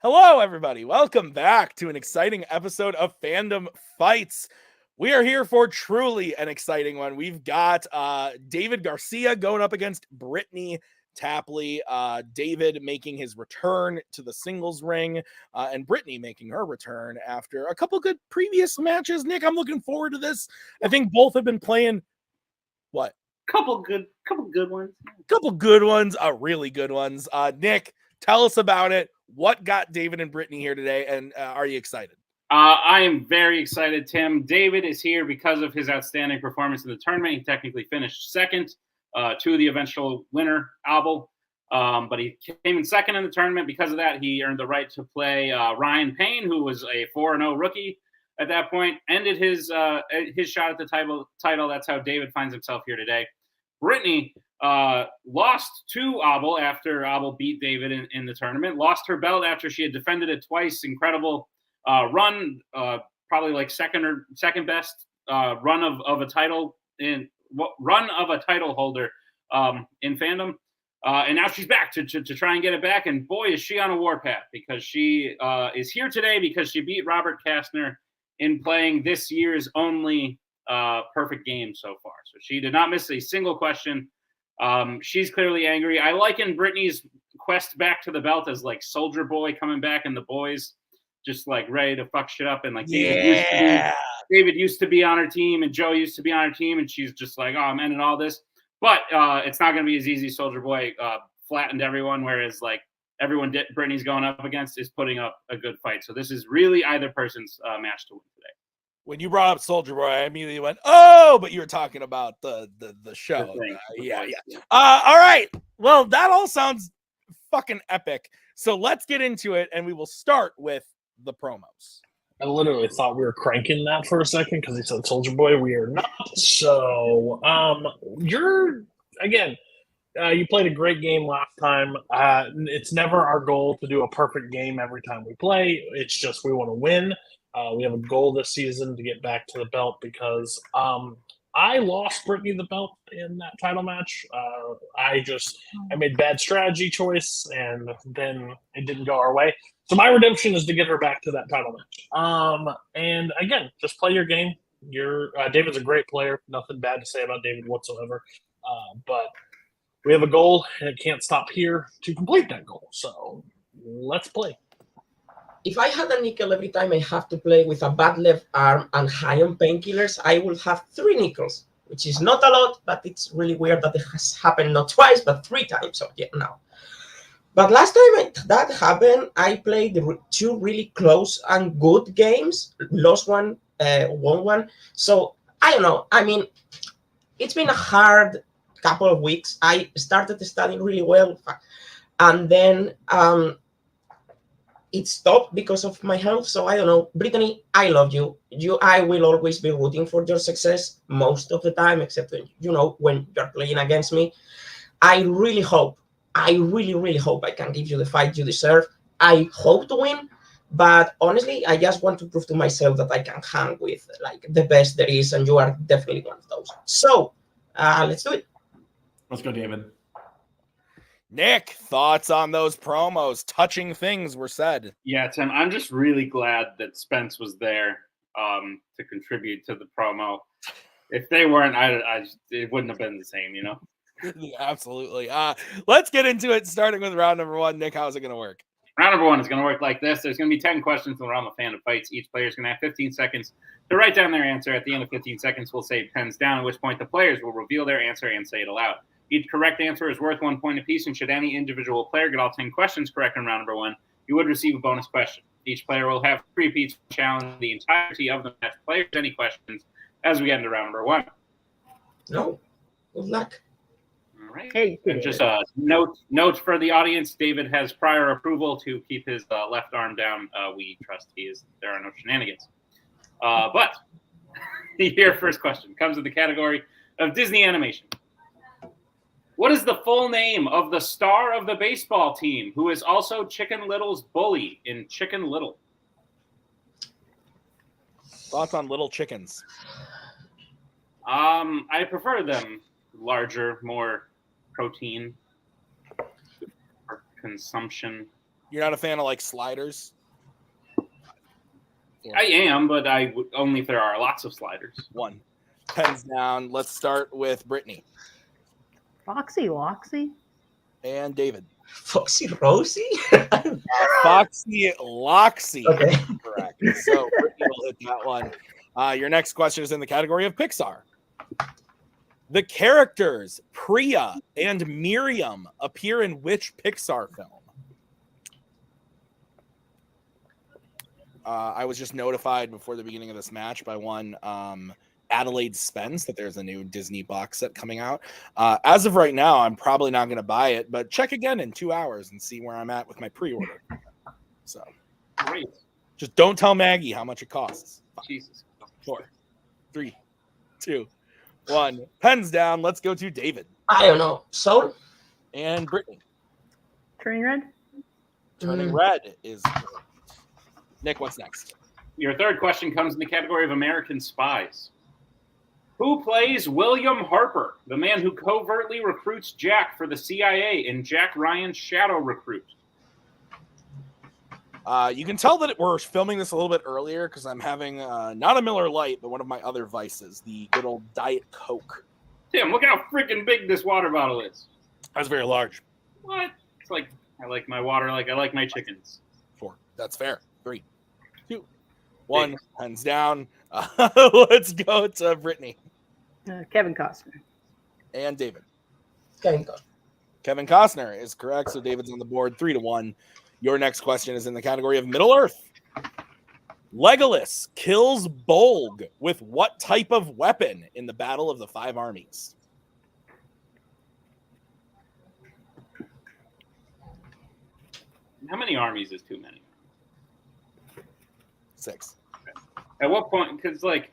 Hello, everybody. Welcome back to an exciting episode of Fandom Fights. We are here for truly an exciting one. We've got David Garcia going up against Brittani Tapley. David making his return to the singles ring, and Brittani making her return after a couple good previous matches. Nick, I'm looking forward to this. I think both have been playing what? Couple good ones. Couple good ones, really good ones. Nick, tell us about it. What got David and Brittani here today, and are you excited? I am very excited, Tim. David is here because of his outstanding performance in the tournament. He technically finished second to the eventual winner, Abel, but he came in second in the tournament. Because of that, he earned the right to play Ryan Payne, who was a 4-0 rookie at that point, ended his shot at the title. That's how David finds himself here today. Brittani lost to Abel after Abel beat David in the tournament, lost her belt after she had defended it twice. Incredible run, probably like second best run of a title holder in Fandom. And now she's back to try and get it back. And boy, is she on a warpath, because she is here today because she beat Robert Kastner in playing this year's only perfect game so far. So she did not miss a single question. She's clearly angry. I liken Brittany's quest back to the belt as like Soldier Boy coming back and the boys just like ready to fuck shit up. And like David used to be on her team and Joe used to be on her team, and she's just like, oh, I'm ending all this. But it's not going to be as easy. Soldier Boy flattened everyone, whereas like everyone Brittany's going up against is putting up a good fight. So this is really either person's match to win today. When you brought up Soldier Boy, I immediately went, oh, but you were talking about the show. Yeah. All right. Well, that all sounds fucking epic. So let's get into it, and we will start with the promos. I literally thought we were cranking that for a second because he said Soldier Boy. We are not. So, you played a great game last time. It's never our goal to do a perfect game every time we play. It's just we want to win. We have a goal this season to get back to the belt because I lost Brittany the belt in that title match. I made bad strategy choice, and then it didn't go our way. So my redemption is to get her back to that title match. And again, just play your game. David's a great player. Nothing bad to say about David whatsoever. But we have a goal, and it can't stop here to complete that goal. So let's play. If I had a nickel every time I have to play with a bad left arm and high on painkillers, I will have 3 nickels, which is not a lot, but it's really weird that it has happened not twice, but 3 times. So yeah, now. But last time that happened, I played 2 really close and good games, lost one, won one. So I don't know. I mean, it's been a hard couple of weeks. I started studying really well, and then it stopped because of my health. So I don't know. Brittany, I love you. I will always be rooting for your success most of the time, except when you're playing against me. I really hope I can give you the fight you deserve. I hope to win, but honestly, I just want to prove to myself that I can hang with like the best there is, and you are definitely one of those. So let's do it. Let's go, David. Nick, thoughts on those promos? Touching things were said. Yeah, Tim, I'm just really glad that Spence was there to contribute to the promo. If they weren't, it wouldn't have been the same, you know? Yeah, absolutely. Let's get into it, starting with round number 1. Nick, how's it going to work? Round number 1 is going to work like this. There's going to be 10 questions around the Fandom Fights. Each player is going to have 15 seconds to write down their answer. At the end of 15 seconds, we'll say pens down, at which point the players will reveal their answer and say it aloud. Each correct answer is worth 1 point apiece, and should any individual player get all 10 questions correct in round number 1, you would receive a bonus question. Each player will have 3 repeats to challenge the entirety of the match. Players, any questions as we get into round number 1? No. Good luck. All right. Hey, and just a note for the audience: David has prior approval to keep his left arm down. We trust there are no shenanigans. But your first question comes in the category of Disney animation. What is the full name of the star of the baseball team who is also Chicken Little's bully in Chicken Little? Thoughts on little chickens? I prefer them larger, more protein for consumption. You're not a fan of like sliders? I am, but only if there are lots of sliders. 1. Pens down. Let's start with Brittany. Foxy Loxy? And David. Foxy Rosie? Foxy Loxy. Okay. Correct. So Brittany will hit that one. Your next question is in the category of Pixar. The characters Priya and Miriam appear in which Pixar film? I was just notified before the beginning of this match by one Adelaide Spence that there's a new Disney box set coming out. As of right now, I'm probably not going to buy it, but check again in 2 hours and see where I'm at with my pre-order. So Great. just don't tell Maggie how much it costs. Jesus. 4, 3, 2, 1. Pens down. Let's go to David. I don't know. Soul? And Brittany. Turning red? Turning red is correct. Nick, what's next? Your third question comes in the category of American Spies. Who plays William Harper, the man who covertly recruits Jack for the CIA in Jack Ryan's Shadow Recruit? You can tell that we're filming this a little bit earlier because I'm having not a Miller Lite, but one of my other vices, the good old Diet Coke. Tim, look how freaking big this water bottle is. That's very large. What? It's like I like my water like I like my chickens. 4. That's fair. 3, 2, 1. Hands down. Let's go to Brittany. Kevin Costner. And David. Kevin Costner is correct. So David's on the board 3-1. Your next question is in the category of Middle Earth. Legolas kills Bolg with what type of weapon in the Battle of the Five Armies? How many armies is too many? 6. At what point? Because like,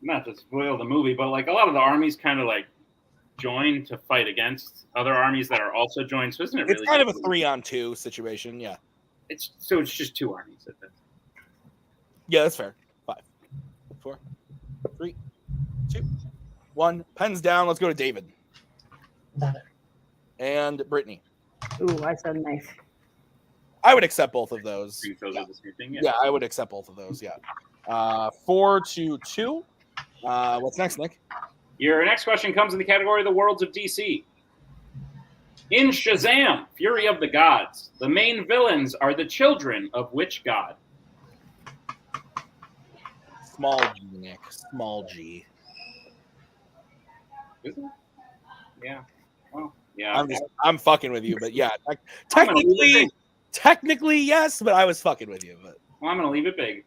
not to spoil the movie, but like a lot of the armies kind of like join to fight against other armies that are also joined. So isn't it really? It's kind of a 3-on-2 situation. Yeah. It's just 2 armies. Yeah, that's fair. 5, 4, 3, 2, 1. Pens down. Let's go to David. And Brittany. Ooh, I said nice. I would accept both of those. Those are the same thing. Yeah, I would accept both of those. Yeah. 4-2. What's next, Nick? Your next question comes in the category of the worlds of DC. In Shazam, Fury of the Gods, the main villains are the children of which god? Small G, Nick. Small G. Is it? Yeah. Well, yeah. I'm fucking with you, but yeah, technically yes, but I was fucking with you. But I'm gonna leave it big.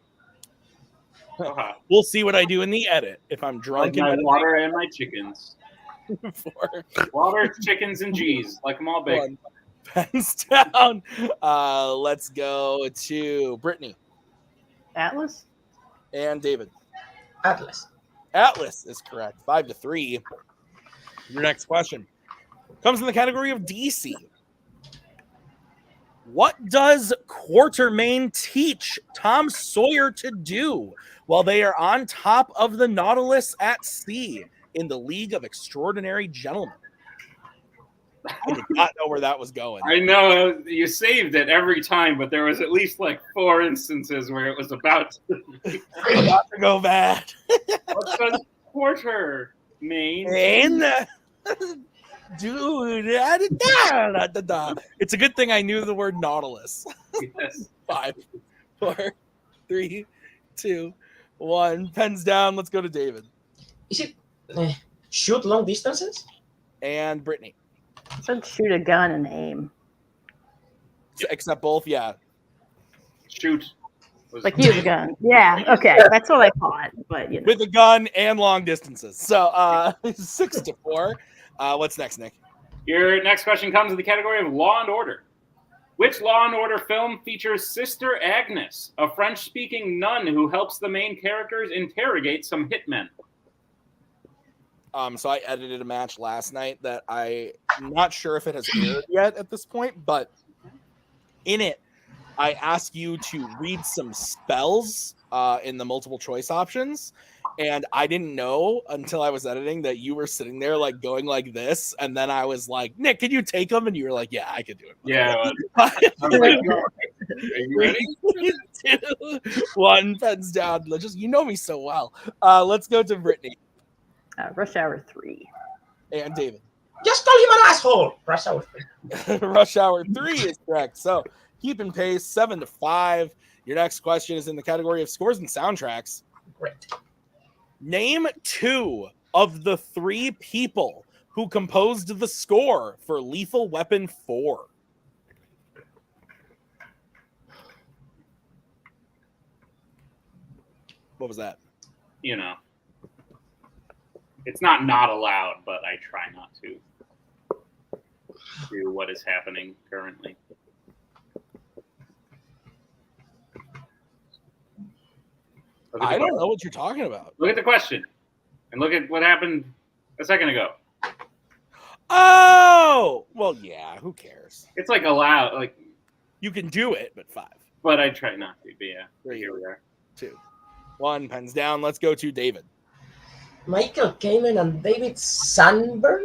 We'll see what I do in the edit if I'm drunk. Like my water and my chickens. 4. Water, chickens, and G's. Like them all big. 1. Pens down. Let's go to Brittany. Atlas? And David. Atlas. Atlas is correct. 5-3. Your next question comes in the category of DC. What does Quatermain teach Tom Sawyer to do while they are on top of the Nautilus at sea in the League of Extraordinary Gentlemen? I did not know where that was going. I know you saved it every time, but there was at least like 4 instances where it was about to go bad. What's the Quatermain? Dude, it's a good thing I knew the word Nautilus. Yes. 5, 4, 3, 2, 1. Pens down. Let's go to David. Is it shoot long distances? And Brittany. It said shoot a gun and aim. Except both, yeah. Shoot. Like use a gun. Yeah, okay. That's what I thought. But you know. With a gun and long distances. So 6-4. What's next, Nick? Your next question comes in the category of Law and Order. Which Law and Order film features Sister Agnes, a French-speaking nun who helps the main characters interrogate some hitmen? So I edited a match last night that I'm not sure if it has aired yet at this point, but in it, I ask you to read some spells in the multiple choice options, And I didn't know until I was editing that you were sitting there like going like this. And then I was like, Nick, can you take them? And you were like, yeah, I could do it. Yeah. I was like, are you ready? 3, 2, 1, pens down. Just you know me so well. Let's go to Brittany Rush Hour 3. and David. Just call him an asshole. Rush Hour 3. Rush Hour 3 is correct. So keeping pace, 7-5. Your next question is in the category of scores and soundtracks. Great. Name 2 of the 3 people who composed the score for Lethal Weapon 4. What was that? You know, it's not allowed, but I try not to do what is happening currently. I don't know what you're talking about. Look at the question and look at what happened a second ago. Oh, well, yeah, who cares? It's like allowed, like You can do it, but 5. but I try not to. But yeah, 3, here we are. 2, 1, pens down. Let's go to David. Michael Kamen and David Sanborn.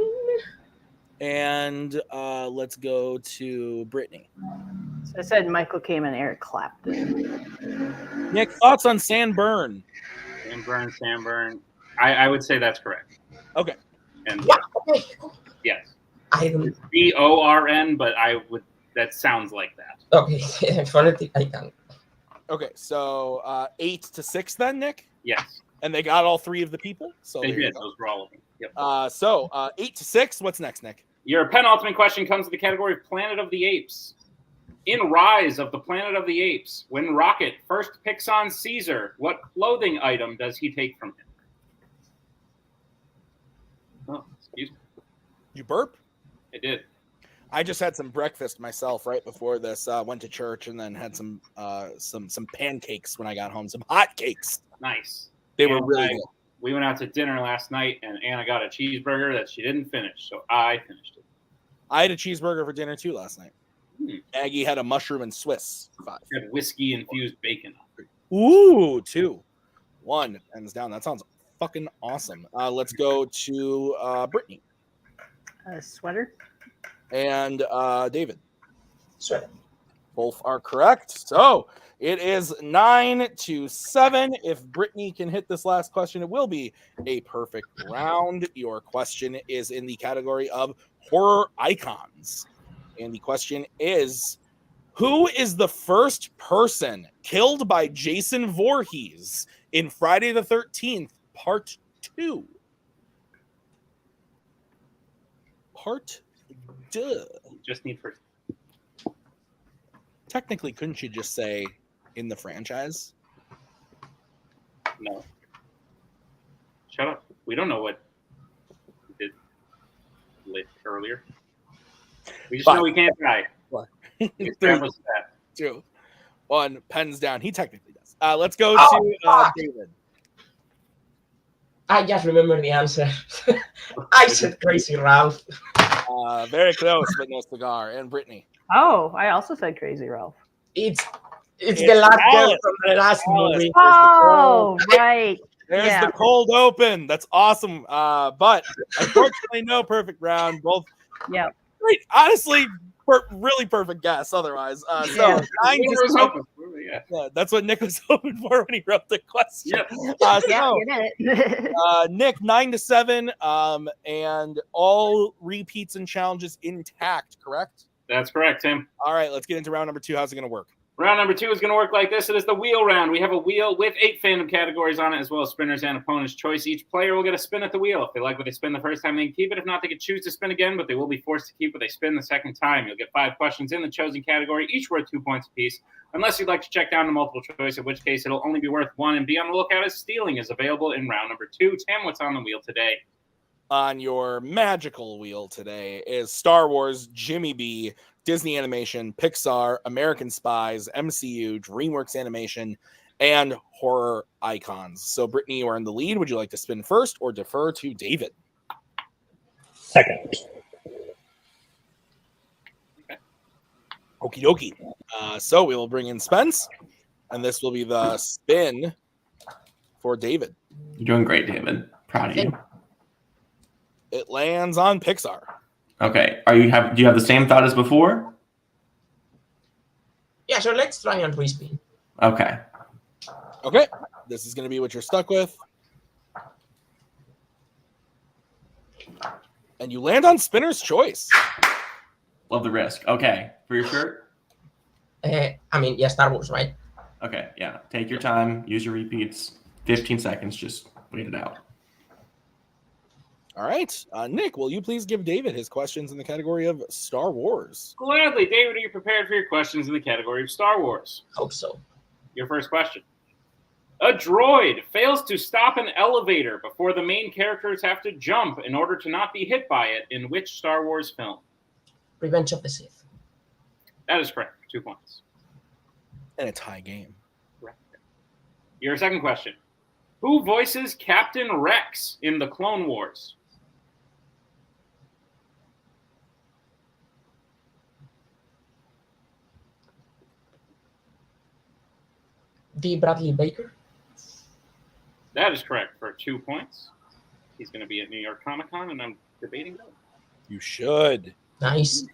And let's go to Brittany. So I said Michael Kamen, Eric Clapton. Nick, thoughts on Sanborn? Sanborn. I would say that's correct. Okay. And Yeah. Okay. yes, I don't. it's BORN, but I would. That sounds like that. Okay. Phonetic. I can. Okay, so 8-6 then, Nick? Yes, And they got all 3 of the people? So they there you did. go. Those were all of them. Yep. 8-6. What's next, Nick? Your penultimate question comes to the category of Planet of the Apes. In Rise of the Planet of the Apes, when Rocket first picks on Caesar, what clothing item does he take from him? Oh, excuse me. You burp? I did. I just had some breakfast myself right before this. Went to church and then had some pancakes when I got home. Some hot cakes. Nice. They were And really good. We went out to dinner last night, and Anna got a cheeseburger that she didn't finish, so I finished it. I had a cheeseburger for dinner too last night. Aggie had a mushroom and Swiss. 5. It had whiskey-infused bacon on it. Ooh, 2, 1. Pens down. That sounds fucking awesome. Let's go to Brittany Sweater. and David. Sweater. Both are correct. So it is 9-7. If Brittany can hit this last question, it will be a perfect round. Your question is in the category of horror icons. And the question is, who is the first person killed by Jason Voorhees in Friday the 13th, Part 2? Part 2. You just need first. Technically, couldn't you just say in the franchise? No. Shut up. We don't know what he did lit earlier. We just know we can't die. We established that. 2, 1, pens down. He technically does. Let's go to David. I just remember the answer. I said Crazy Ralph. Very close, but no cigar. And Brittany. Oh, I also said Crazy Ralph. It's the last girl Alice. from the last movie. Oh, right. There's Yeah. the cold open. That's awesome. But unfortunately, no perfect round. Both Yeah. great. Honestly, really perfect guess otherwise. So Yeah. 9-7. Yeah. Yeah, that's what Nick was hoping for when he wrote the question. Yeah. Yeah, So, you did it. Nick, 9-7, and all repeats and challenges intact, correct? That's correct, Tim. All right, let's get into round number 2. How's it going to work? Round number 2 is going to work like this. It is the wheel round. We have a wheel with 8 fandom categories on it, as well as spinners and opponent's choice. Each player will get a spin at the wheel. If they like what they spin the first time, they can keep it. If not, they can choose to spin again, but they will be forced to keep what they spin the second time. You'll get 5 questions in the chosen category, each worth 2 points apiece, unless you'd like to check down to multiple choice, in which case it'll only be worth 1. And be on the lookout as stealing is available in round number 2. Tim, what's on the wheel today? On your magical wheel today is Star Wars, Jimmy B, Disney Animation, Pixar, American Spies, MCU, DreamWorks Animation, and horror icons. So, Brittany, you are in the lead. Would you like to spin first or defer to David? Second. Okie dokie. So we will bring in Spence, and this will be the spin for David. You're doing great, David. Proud of you. It lands on Pixar. Okay. Do you have the same thought as before? Yeah, so let's try and respin. Okay. Okay. This is going to be what you're stuck with. And you land on Spinner's Choice. Love the risk. Okay. For your shirt? Yeah, Star Wars, right? Okay. Yeah. Take your time. Use your repeats. 15 seconds. Just wait it out. All right. Nick, will you please give David his questions in the category of Star Wars? Gladly. David, are you prepared for your questions in the category of Star Wars? Hope so. Your first question. A droid fails to stop an elevator before the main characters have to jump in order to not be hit by it in which Star Wars film? Revenge of the Sith. That is correct. 2 points. And a tie game. Right. Your second question. Who voices Captain Rex in the Clone Wars? D. Bradley Baker. That is correct for 2 points. He's going to be at New York Comic Con, and I'm debating that. You should. Nice.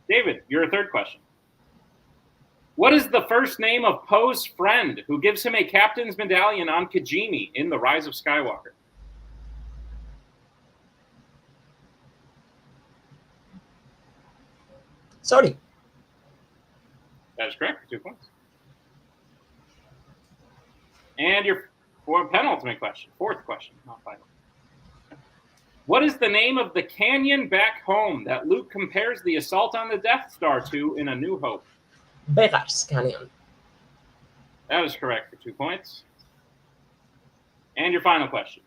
David, your third question. What is the first name of Poe's friend who gives him a captain's medallion on Kijimi in The Rise of Skywalker? Sorry. That is correct for 2 points. And your penultimate question, fourth question, not final. What is the name of the canyon back home that Luke compares the assault on the Death Star to in A New Hope? Vegas Canyon. That is correct for 2 points. And your final question.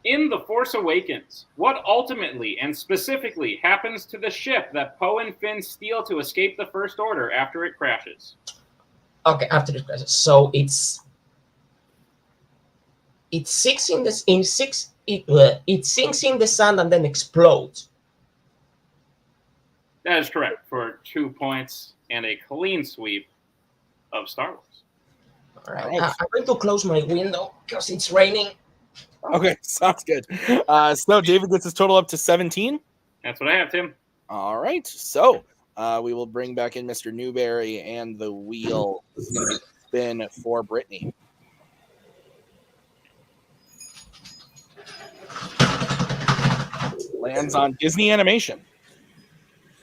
In The Force Awakens, what ultimately and specifically happens to the ship that Poe and Finn steal to escape the First Order after it crashes? Okay, after the crisis. So it sinks in this it sinks in the sand and then explodes. That is correct for 2 points and a clean sweep of Star Wars. All right. I'm going to close my window because it's raining. Okay, sounds good. So David gets his total up to 17. That's what I have, Tim. All right. So we will bring back in Mr. Newberry, and the wheel is going to spin for Brittany. Lands on Disney Animation.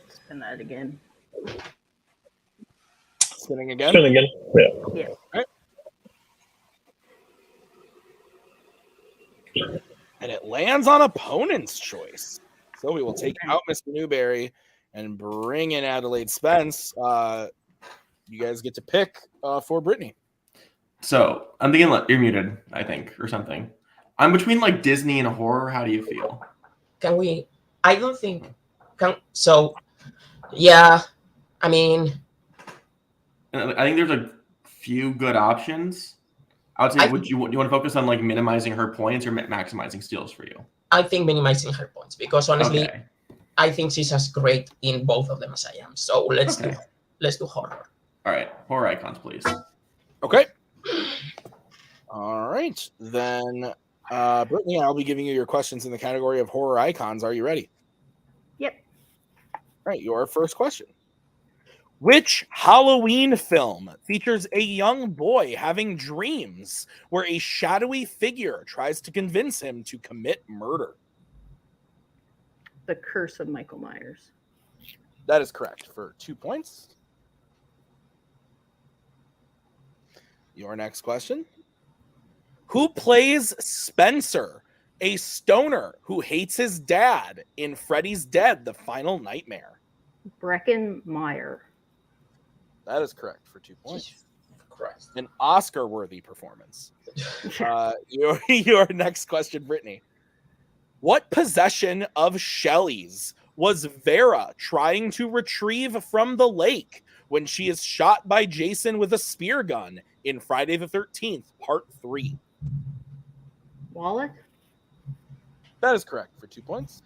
Spin that again. Spinning again. Spin again. Yeah. Yeah. Right. And it lands on Opponent's Choice. So we will take out Mr. Newberry and bring in Adelaide Spence. You guys get to pick for Brittany. So I'm thinking you're muted, I think, or something. I'm between like Disney and horror. How do you feel? Can we? I don't think. So, yeah. I mean, I think there's a few good options. I would say, do you want to focus on like minimizing her points or maximizing steals for you? I think minimizing her points because honestly, Okay. I think she's as great in both of them as I am. So let's do horror. All right, horror icons, please. Okay. All right. Then, Brittany, I'll be giving you your questions in the category of horror icons. Are you ready? Yep. All right. Your first question. Which Halloween film features a young boy having dreams where a shadowy figure tries to convince him to commit murder? The Curse of Michael Myers. That is correct for 2 points. Your next question. Who plays Spencer, a stoner who hates his dad in Freddy's Dead, The Final Nightmare? Brecken Meyer. That is correct for 2 points. Christ. An Oscar-worthy performance. Your next question, Brittany. What possession of Shelley's was Vera trying to retrieve from the lake when she is shot by Jason with a spear gun in Friday the 13th, Part 3? Wallet? That is correct for 2 points.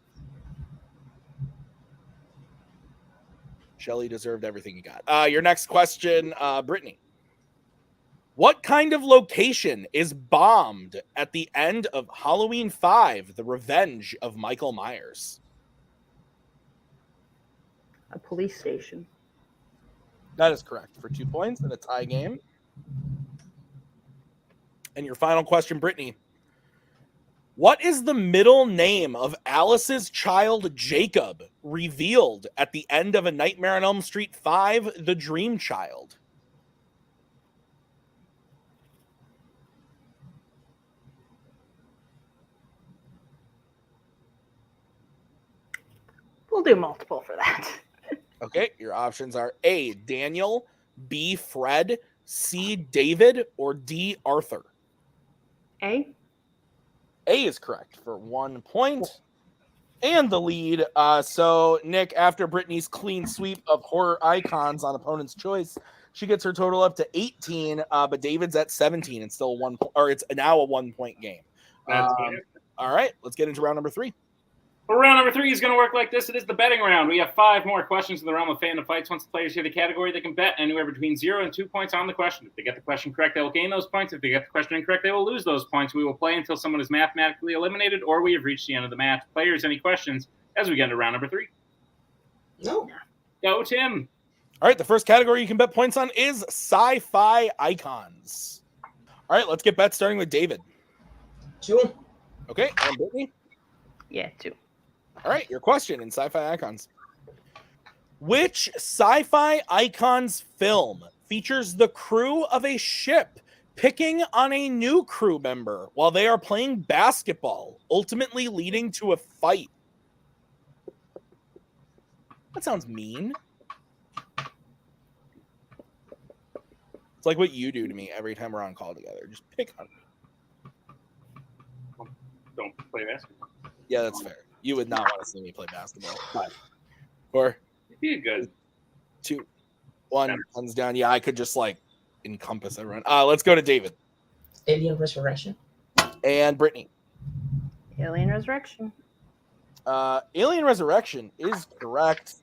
Shelley deserved everything he got. Your next question, Brittany. What kind of location is bombed at the end of Halloween 5, The Revenge of Michael Myers? A police station. That is correct for 2 points in a tie game. And your final question, Brittany. What is the middle name of Alice's child Jacob revealed at the end of A Nightmare on Elm Street 5, The Dream Child? We'll do multiple for that. Okay, your options are A, Daniel, B, Fred, C, David, or D, Arthur. A? A is correct for 1 point. And the lead. So, Nick, after Brittany's clean sweep of horror icons on opponent's choice, she gets her total up to 18, but David's at 17 and still it's now a 1 point game. All right, let's get into round number 3. Well, round number 3 is going to work like this. It is the betting round. We have 5 more questions in the realm of Fandom Fights. Once the players hear the category, they can bet anywhere between 0 and 2 points on the question. If they get the question correct, they will gain those points. If they get the question incorrect, they will lose those points. We will play until someone is mathematically eliminated or we have reached the end of the match. Players, any questions as we get into round number 3? No. Go, Tim. All right, the first category you can bet points on is sci-fi icons. All right, let's get bets starting with David. 2. Okay, and Brittany? Yeah, 2. All right, your question in sci-fi icons. Which sci-fi icons film features the crew of a ship picking on a new crew member while they are playing basketball, ultimately leading to a fight? That sounds mean. It's like what you do to me every time we're on call together. Just pick on me. Don't play basketball. Yeah, that's fair. You would not want to see me play basketball. 5, 4, Be good. 2, 1. Comes down. Yeah, I could just encompass everyone. Let's go to David. Alien Resurrection. And Brittany. Alien Resurrection. Alien Resurrection is correct.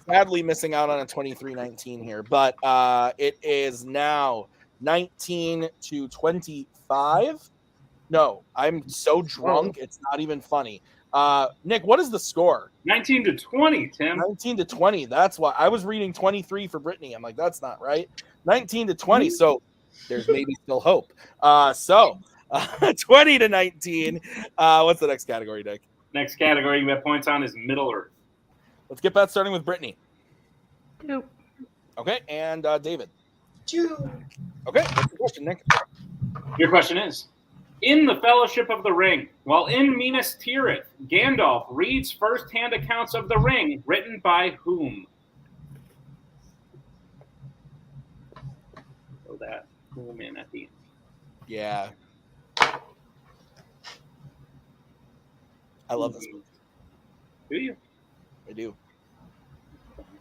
Sadly missing out on a 23-19 here, but it is now 19-25. No, I'm so drunk, it's not even funny. Nick, what is the score? 19-20, Tim. 19-20. That's why I was reading 23 for Brittany. I'm like, that's not right. 19-20. So there's maybe still hope. 20-19. What's the next category, Nick? Next category you bet points on is Middle Earth. Let's get that starting with Brittany. 2. Okay, and David. 2. Okay, what's the question, Nick? Your question is, in the Fellowship of the Ring, while in Minas Tirith, Gandalf reads first-hand accounts of the ring written by whom? So that whom in at the end. Yeah. I love this movie. Do you? I do.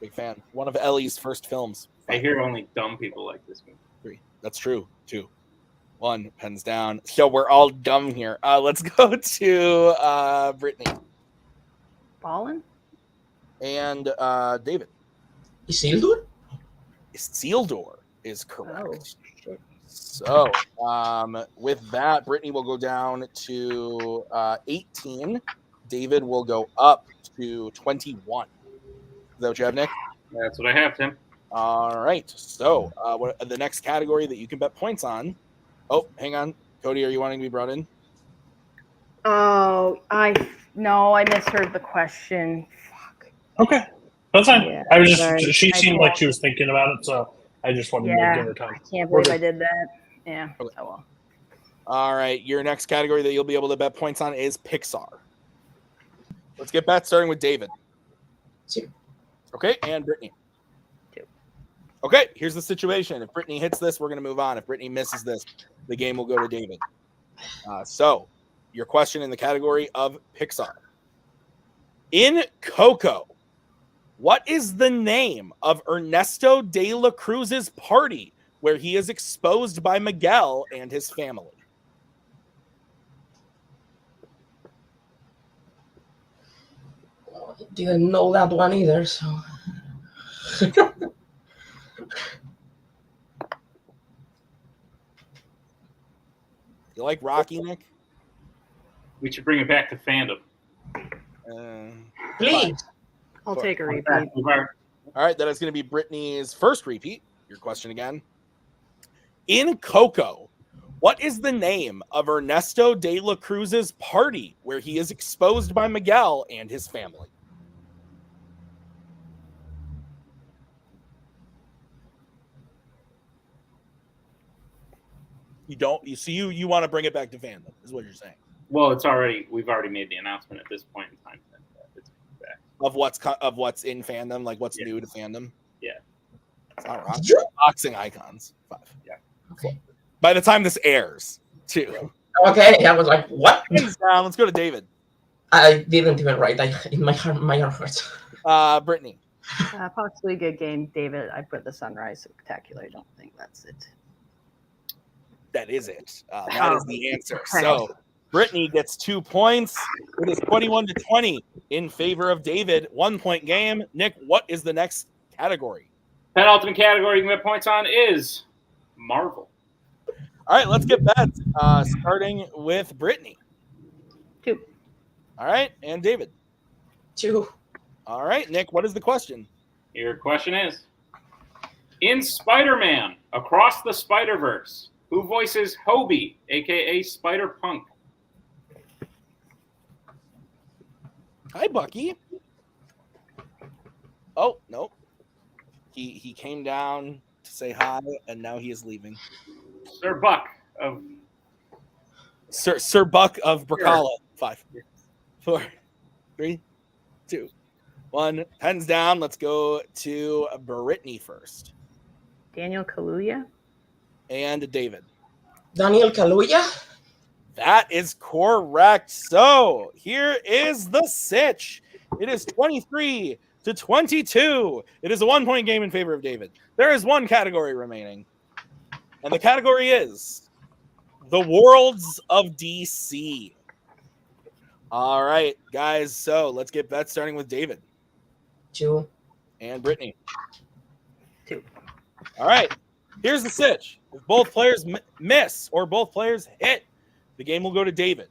Big fan. One of Ellie's first films. I hear only dumb people like this movie. 3. That's true. 2. 1. Pens down. So we're all dumb here. Let's go to Brittany. Ballin? And David. Isildur? Isildur is correct. Oh, shit. So with that, Brittany will go down to 18. David will go up to 21. Is that what you have, Nick? That's what I have, Tim. All right. So the next category that you can bet points on. Oh, hang on. Cody, are you wanting to be brought in? Oh, I misheard the question. Fuck. Okay, that's fine. Yeah, I was sorry. she I seemed like can't- she was thinking about it, so I just wanted to give her time. I can't believe I did that. Yeah. Okay. Oh well. All right. Your next category that you'll be able to bet points on is Pixar. Let's get bets starting with David. 2. Okay, and Brittany. 2. Okay, here's the situation. If Brittany hits this, we're going to move on. If Brittany misses this, the game will go to David. So, your question in the category of Pixar. In Coco, what is the name of Ernesto de la Cruz's party where he is exposed by Miguel and his family? Didn't know that one either, so. You like Rocky, Nick? We should bring it back to Fandom. Please. I'll take a repeat. All right, that is going to be Brittany's first repeat. Your question again. In Coco, what is the name of Ernesto de la Cruz's party where he is exposed by Miguel and his family? You want to bring it back to Fandom, is what you're saying. Well, we've already made the announcement at this point in time. It's back. Of what's in Fandom, like what's new to Fandom. Yeah. It's not Rocky. Boxing icons. 5. Yeah. Okay. By the time this airs, too. Okay, I was like, what? Let's go to David. I didn't even write. My heart hurts. Brittany. Possibly a good game, David. I put the Sunrise Spectacular. I don't think that's it. That is it. That is the answer. So Brittany gets 2 points. It is 21-20 in favor of David. 1 point game. Nick, what is the next category? Penultimate category you can get points on is Marvel. All right, let's get bets. Starting with Brittany. 2. All right, and David. 2. All right, Nick, what is the question? Your question is, in Spider-Man Across the Spider-Verse, who voices Hobie, a.k.a. Spider-Punk? Hi, Bucky. Oh, no. He came down to say hi, and now he is leaving. Sir Buck of Sir Buck of Bracala. 5, 4, 3, 2, 1. Pens down. Let's go to Brittany first. Daniel Kaluuya. And David. Daniel Kaluuya. That is correct. So here is the sitch. It is 23-22. It is a 1 point game in favor of David. There is one category remaining. And the category is the worlds of DC. All right, guys. So let's get bets starting with David. 2. And Brittany. 2. All right. Here's the sitch. If both players miss or both players hit, the game will go to David.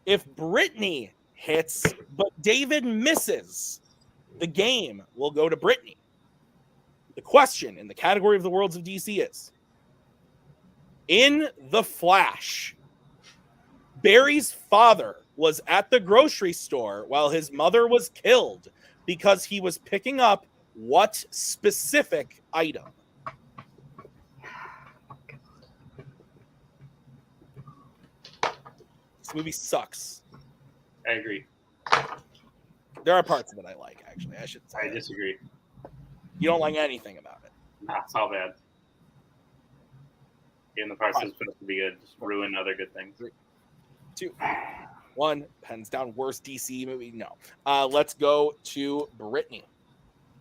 If Brittany hits, but David misses, the game will go to Brittany. The question in the category of the worlds of DC is, in The Flash, Barry's father was at the grocery store while his mother was killed because he was picking up what specific item? This movie sucks. I agree. There are parts of it I like, actually. I should say. I disagree. You don't like anything about it. Nah, it's all bad. Getting the parts that's supposed to be good, just ruin other good things. 3, 2, 1. Pens down. Worst DC movie? No. Let's go to Brittany.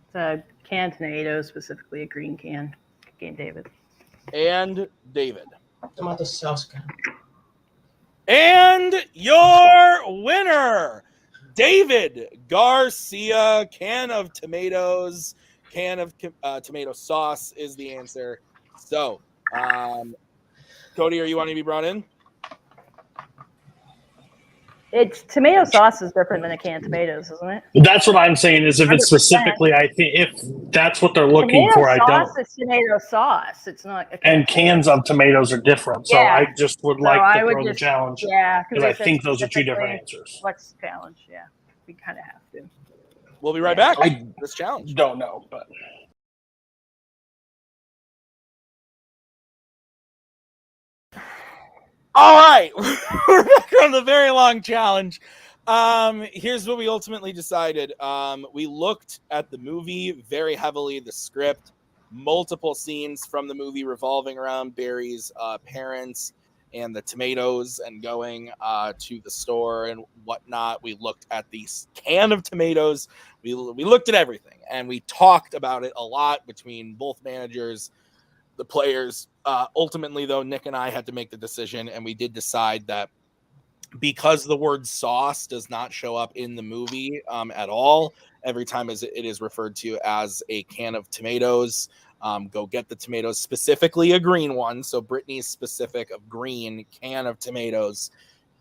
It's a canned tomatoes, specifically a green can. Good game, David. And David. Tomato sauce can. And your winner, David Garcia. Can of tomatoes. Can of tomato sauce is the answer. So, Cody, are you wanting to be brought in? It's tomato sauce is different than a canned tomatoes, isn't it? That's what I'm saying. Is if it's 100%. specifically, I think if that's what they're looking Tomato for, I sauce don't. is tomato sauce. It's not. And cans of tomatoes are different, so Yeah. I just would So like I to would throw the just- challenge Yeah, because I think those are two different answers. What's the challenge? Yeah, we kind of have to. We'll be right back. I This challenge. don't know, but All right, we're back on the very long challenge. Here's what we ultimately decided. We looked at the movie very heavily, the script, multiple scenes from the movie revolving around Barry's parents and the tomatoes and going to the store and whatnot. We looked at the can of tomatoes. We looked at everything, and we talked about it a lot between both managers, the players. Ultimately, though, Nick and I had to make the decision, and we did decide that because the word sauce does not show up in the movie at all, every time it is referred to as a can of tomatoes, Go get the tomatoes, specifically a green one. So Brittany's specific of green can of tomatoes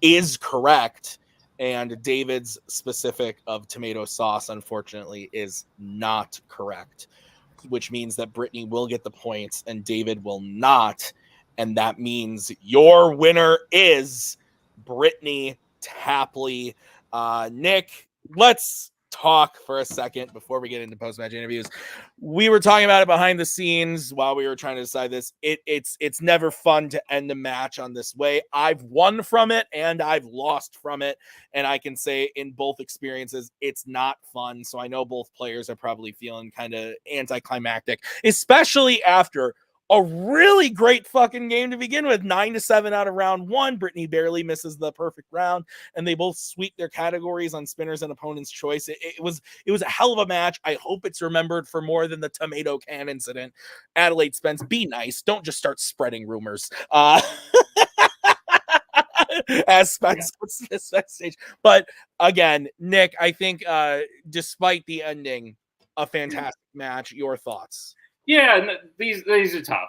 is correct. And David's specific of tomato sauce, unfortunately, is not correct, which means that Brittany will get the points and David will not. And that means your winner is Brittany Tapley. Nick, let's talk for a second before we get into post-match interviews. We were talking about it behind the scenes while we were trying to decide this. It's never fun to end a match on this way. I've won from it and I've lost from it, and I can say in both experiences it's not fun. So I know both players are probably feeling kind of anticlimactic, especially after a really great fucking game to begin with. 9-7 out of round one. Brittany barely misses the perfect round, and they both sweep their categories on spinners and opponent's choice. It was a hell of a match. I hope it's remembered for more than the tomato can incident. Adelaide Spence, be nice. Don't just start spreading rumors. As Spence goes to the stage. But again, Nick, I think despite the ending, a fantastic match. Your thoughts? Yeah, these are tough.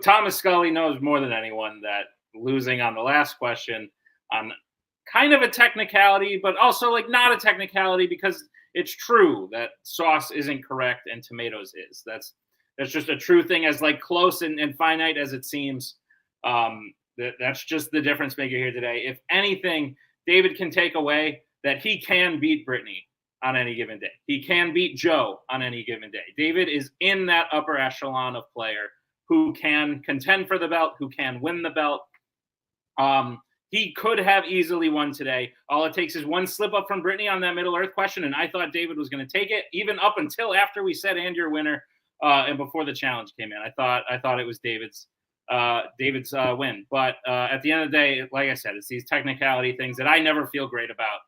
Thomas Scully knows more than anyone that losing on the last question on kind of a technicality, but also like not a technicality, because it's true that sauce isn't correct and tomatoes is. That's just a true thing, as like close and finite as it seems. That's just the difference maker here today. If anything, David can take away that he can beat Brittany on any given day. He can beat Joe on any given day. David is in that upper echelon of player who can contend for the belt, who can win the belt. He could have easily won today. All it takes is one slip up from Brittany on that Middle Earth question, and I thought David was going to take it, even up until after we said and your winner, and before the challenge came in. I thought it was David's win. But at the end of the day, like I said, it's these technicality things that I never feel great about.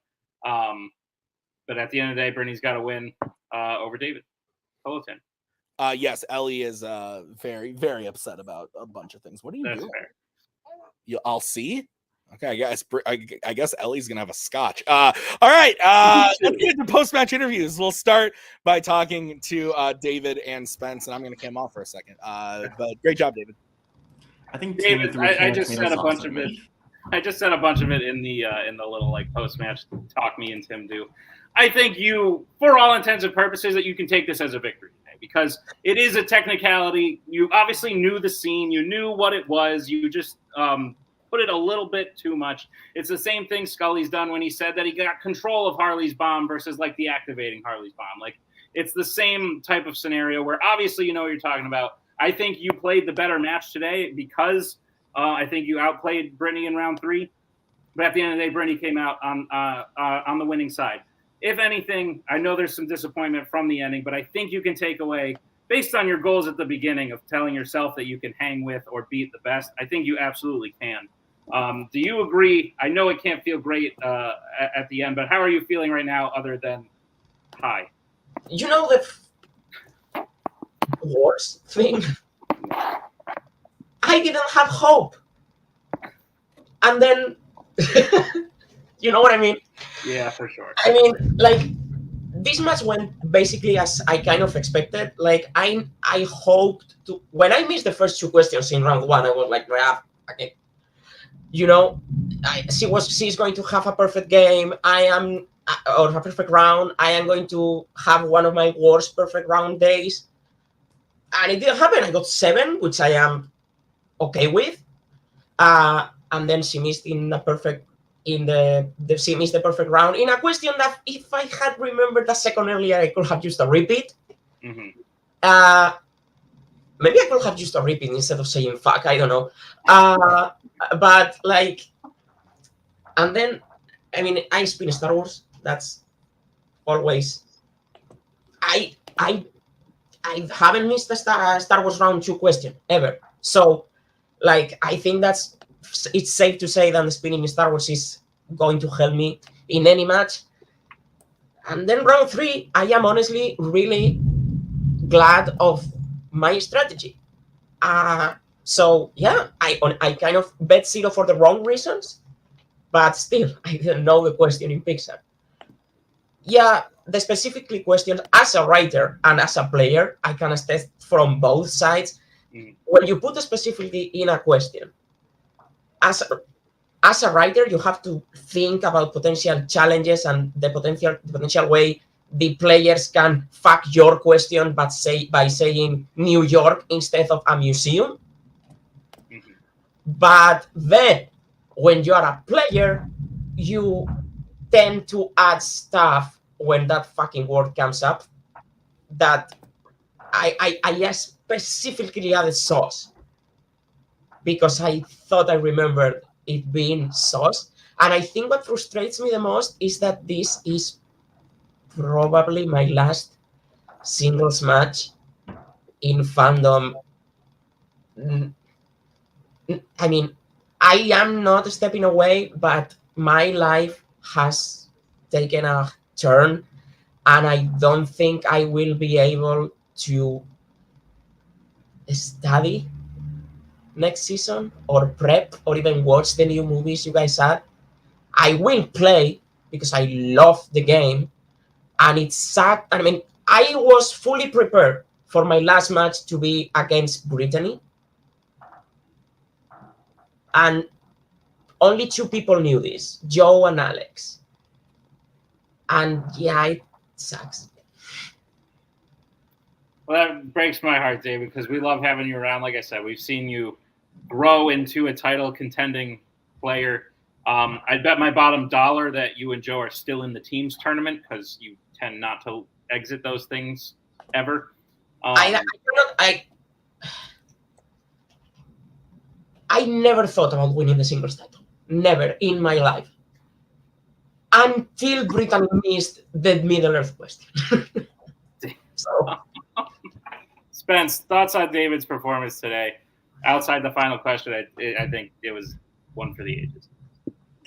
But at the end of the day, Brittany's got to win over David. Hello, Tim. Yes, Ellie is very, very upset about a bunch of things. What are you doing? Fair. I'll see. Okay, I guess Ellie's gonna have a scotch. All right, let's get into post-match interviews. We'll start by talking to David and Spence, and I'm gonna come off for a second. But great job, David. I think David, I just said a bunch of it. I just said a bunch of it in the little like post-match talk me and Tim do. I think you, for all intents and purposes, that you can take this as a victory today, because it is a technicality. You obviously knew the scene. You knew what it was. You just put it a little bit too much. It's the same thing Scully's done when he said that he got control of Harley's bomb versus like the activating Harley's bomb. Like, it's the same type of scenario where obviously you know what you're talking about. I think you played the better match today because I think you outplayed Brittany in round 3. But at the end of the day, Brittany came out on the winning side. If anything, I know there's some disappointment from the ending, but I think you can take away, based on your goals at the beginning of telling yourself that you can hang with or beat the best, I think you absolutely can. Do you agree? I know it can't feel great at the end, but how are you feeling right now other than high? You know the worst thing? I didn't have hope. And then, you know what I mean? Yeah, for sure. I mean, like, this match went basically as I kind of expected. Like, I hoped to... When I missed the first 2 questions in round 1, I was like, okay. You know, she's going to have a perfect game. Or a perfect round. I am going to have one of my worst perfect round days. And it didn't happen. I got 7, which I am okay with. And then she missed she missed the perfect round in a question that if I had remembered a second earlier, I could have used a repeat. Mm-hmm. Maybe I could have used a repeat instead of saying fuck. I don't know. But like, and then, I mean, I spin Star Wars. That's always. I haven't missed a Star Wars round 2 question ever. So, like, I think it's safe to say that the spinning Star Wars is going to help me in any match. And then round 3, I am honestly really glad of my strategy. So yeah, I kind of bet 0 for the wrong reasons, but still, I didn't know the question in Pixar. Yeah, the specifically questions as a writer and as a player, I can attest from both sides. When you put specifically in a question, as a writer, you have to think about potential challenges and the potential way the players can fuck your question, but by saying New York instead of a museum. But then, when you are a player, you tend to add stuff when that fucking word comes up. That I specifically added sauce because I thought I remembered it being sauce. And I think what frustrates me the most is that this is probably my last singles match in Fandom. I mean, I am not stepping away, but my life has taken a turn, and I don't think I will be able to study next season or prep or even watch the new movies you guys had. I will play because I love the game, and it's sad. I mean, I was fully prepared for my last match to be against Brittani, and only 2 people knew this, Joe and Alex. And yeah, it sucks. Well, that breaks my heart, David, because we love having you around. Like I said, we've seen you grow into a title contending player. I'd bet my bottom dollar that you and Joe are still in the teams tournament because you tend not to exit those things ever. I never thought about winning the singles title. Never in my life. Until Brittani missed the Middle Earth question. So. Spence, thoughts on David's performance today? Outside the final question, I think it was one for the ages.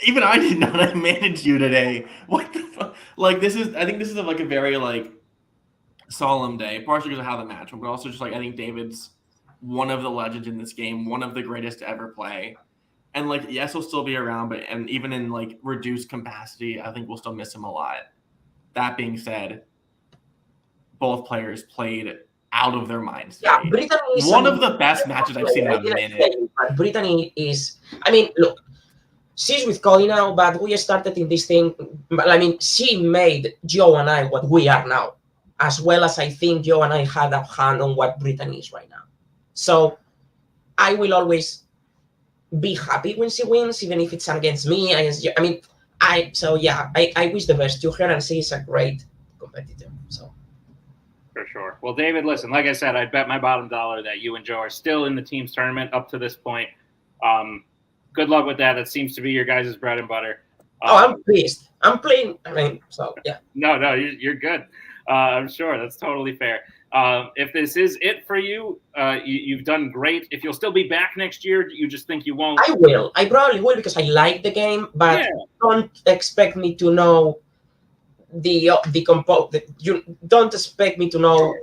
Even I did not manage you today. What the fuck? Like, I think this is like a very like solemn day, partially because of how the match went, but also just like I think David's one of the legends in this game, one of the greatest to ever play. And like, yes, he'll still be around, but and even in like reduced capacity, I think we'll still miss him a lot. That being said, both players played out of their minds. Yeah, Brittani is one of the best matches I've seen in a minute. Brittani is, I mean, look, she's with Cody now, but we started in this thing. I mean, she made Joe and I what we are now, as well as I think Joe and I had a hand on what Brittani is right now. So I will always be happy when she wins, even if it's against me. I wish the best to her, and she is a great competitor. So. For sure. Well, David, listen, like I said, I bet my bottom dollar that you and Joe are still in the team's tournament up to this point. Good luck with that. That seems to be your guys' bread and butter. I'm pleased. I'm playing. I mean, so yeah. No, you're good. I'm sure that's totally fair. If this is it for you, you've done great. If you'll still be back next year, you just think you won't? I will. I probably will because I like the game, but don't expect me to know you don't expect me to know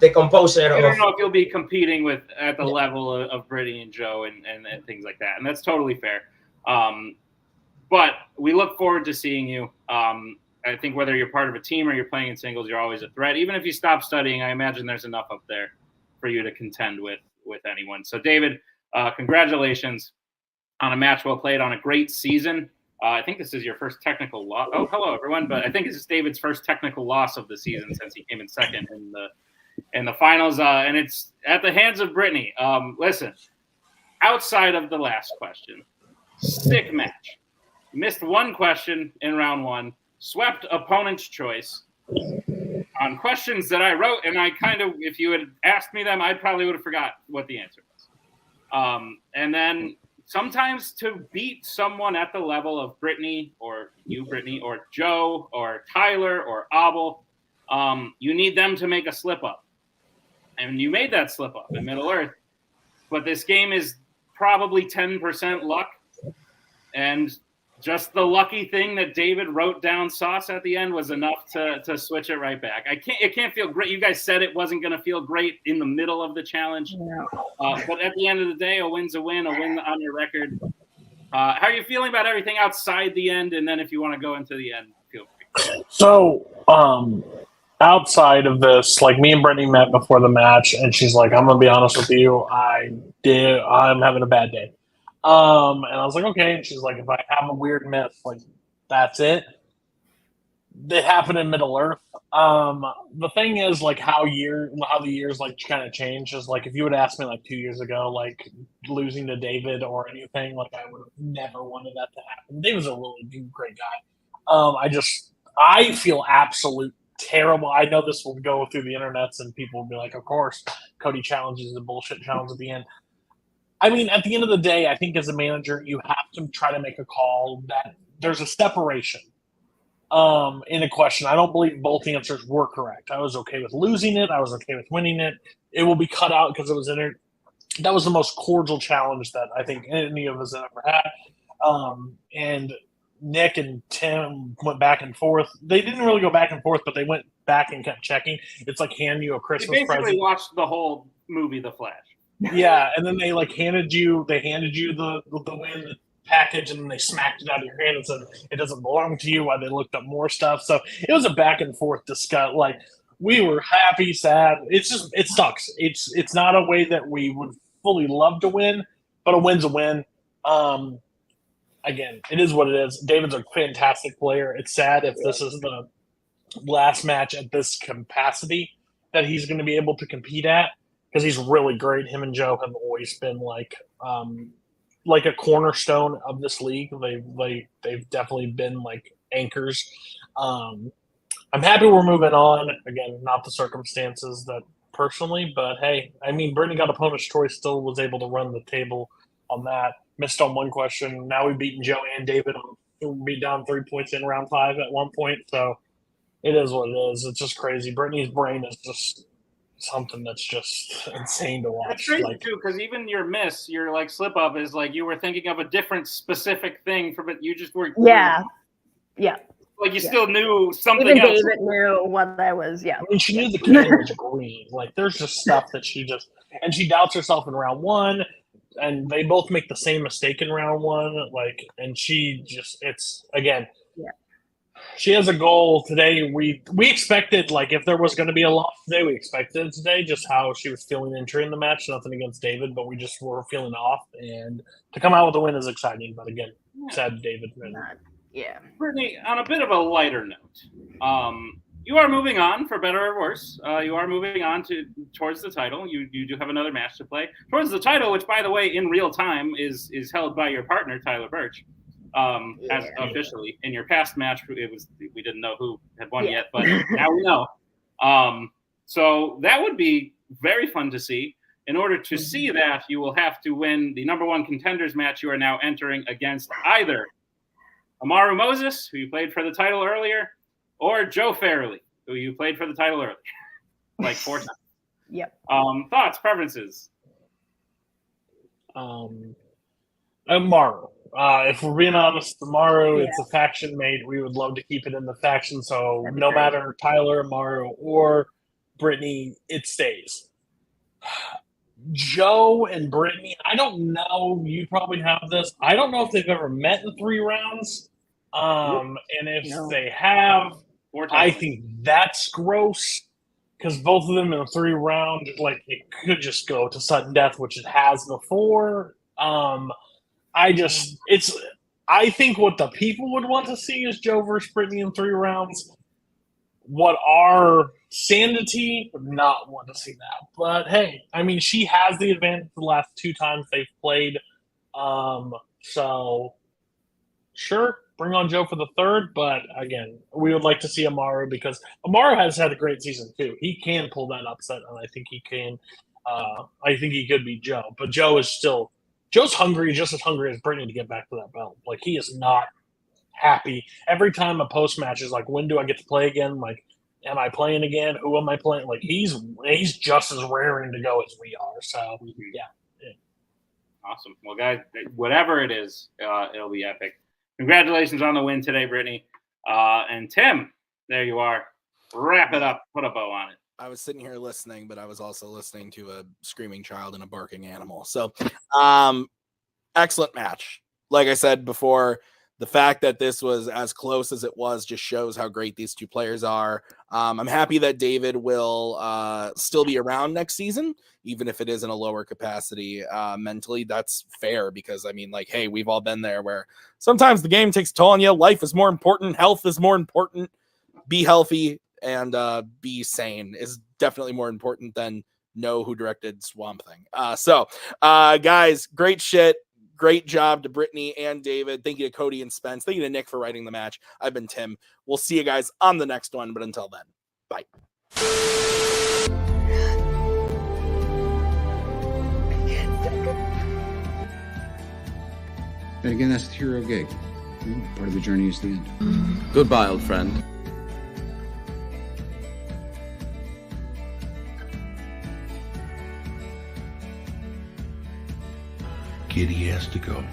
the composer. I don't know if you'll be competing at the level of Brittany and Joe and things like that, and that's totally fair. But we look forward to seeing you. I think whether you're part of a team or you're playing in singles, you're always a threat. Even if you stop studying, I imagine there's enough up there for you to contend with anyone. So, David, congratulations on a match well played on a great season. I think this is your first technical loss. Oh, hello, everyone. But I think this is David's first technical loss of the season since he came in second in the finals. And it's at the hands of Brittani. Listen, outside of the last question, sick match. Missed one question in round one. Swept opponent's choice on questions that I wrote. And I kind of, if you had asked me them, I probably would have forgot what the answer was. And then sometimes to beat someone at the level of Brittani or you, Brittani, or Joe or Tyler or Abel, you need them to make a slip up. And you made that slip up in Middle Earth. But this game is probably 10% luck. And just the lucky thing that David wrote down sauce at the end was enough to switch it right back. It can't feel great. You guys said it wasn't going to feel great in the middle of the challenge. Yeah. But at the end of the day, a win's a win, a win on your record. How are you feeling about everything outside the end? And then if you want to go into the end, feel free. So outside of this, like me and Brittany met before the match, and she's like, "I'm gonna be honest with you, I'm having a bad day." And I was like, "Okay." And she's like, "If I have a weird miss, like that's it." It happened in Middle Earth. The thing is, like how the years like kind of change is like if you would ask me like 2 years ago, like losing to David or anything, like I would have never wanted that to happen. David's a really great guy. I feel absolute terrible. I know this will go through the internets and people will be like, of course, Cody challenges the bullshit challenge at the end. I mean, at the end of the day, I think as a manager, you have to try to make a call that there's a separation in a question. I don't believe both answers were correct. I was okay with losing it. I was okay with winning it. It will be cut out because it was that was the most cordial challenge that I think any of us have ever had. And Nick and Tim went back and forth. They didn't really go back and forth, but they went back and kept checking. It's like handing you a Christmas present. They basically watched the whole movie, The Flash. Yeah, and then they like handed you the win package, and then they smacked it out of your hand and said it doesn't belong to you. While they looked up more stuff, so it was a back and forth discussion. Like we were happy, sad. It sucks. It's not a way that we would fully love to win, but a win's a win. Again, it is what it is. David's a fantastic player. It's sad if this is the last match at this capacity that he's going to be able to compete at, because he's really great. Him and Joe have always been like a cornerstone of this league. They've definitely been like anchors. I'm happy we're moving on. Again, not the circumstances that personally, but hey, I mean, Brittany got opponent's choice, still was able to run the table on that. Missed on one question. Now we've beaten Joe and David. We'll be down 3 points in round 5 at one point. So it is what it is. It's just crazy. Brittany's brain is just something that's just insane to watch. That's crazy too, because even your like slip up is like you were thinking of a different specific thing from it. You just were yeah. Like you still knew something Even else. David knew what that was. Yeah. I mean, she knew the can was green. Like there's just stuff that she doubts herself in round 1. And they both make the same mistake in round 1, like, and she has a goal today. We expected, like, if there was going to be a loss today, we expected it today, just how she was feeling entering the match. Nothing against David, but we just were feeling off, and to come out with a win is exciting. But again, sad David. Yeah. Brittany, on a bit of a lighter note, you are moving on, for better or worse. You are moving on towards the title. You do have another match to play towards the title, which, by the way, in real time is held by your partner Tyler Birch. As officially in your past match, we didn't know who had won yet, but now we know. So that would be very fun to see. In order to see that, you will have to win the number 1 contenders match. You are now entering against either Amaru Moses, who you played for the title earlier, or Joe Fairley, who you played for the title earlier, like 4 times. Yep. Thoughts, preferences? Amaru. If we're being honest, Amaru, it's a faction mate. We would love to keep it in the faction. So no matter Tyler, Amaru, or Brittany, it stays. Joe and Brittany, I don't know. You probably have this. I don't know if they've ever met in 3 rounds. And if they have, I think that's gross, because both of them in a 3 round, like it could just go to sudden death, which it has before. I think what the people would want to see is Joe versus Brittany in 3 rounds. What our sanity would not want to see that. But hey, I mean, she has the advantage the last 2 times they've played. So sure, bring on Joe for the 3rd. But again, we would like to see Amaru, because Amaru has had a great season too. He can pull that upset, and I think he can. I think he could beat Joe. But Joe's hungry, just as hungry as Brittany to get back to that belt. Like, he is not happy. Every time a post-match is like, when do I get to play again? Like, am I playing again? Who am I playing? Like, he's just as raring to go as we are. So, yeah. Awesome. Well, guys, whatever it is, it'll be epic. Congratulations on the win today, Brittany. And Tim, there you are. Wrap it up. Put a bow on it. I was sitting here listening, but I was also listening to a screaming child and a barking animal. So, excellent match. Like I said before, the fact that this was as close as it was just shows how great these two players are. I'm happy that David will still be around next season, even if it is in a lower capacity. Mentally, that's fair because, I mean, like, hey, we've all been there where sometimes the game takes a toll on you. Life is more important. Health is more important. Be healthy and be sane is definitely more important than know who directed Swamp Thing. So, guys, great shit. Great job to Brittani and David. Thank you to Cody and Spence. Thank you to Nick for writing the match. I've been Tim. We'll see you guys on the next one. But until then, bye. And again, that's the hero gig. Part of the journey is the end. Goodbye, old friend. Kitty has to go.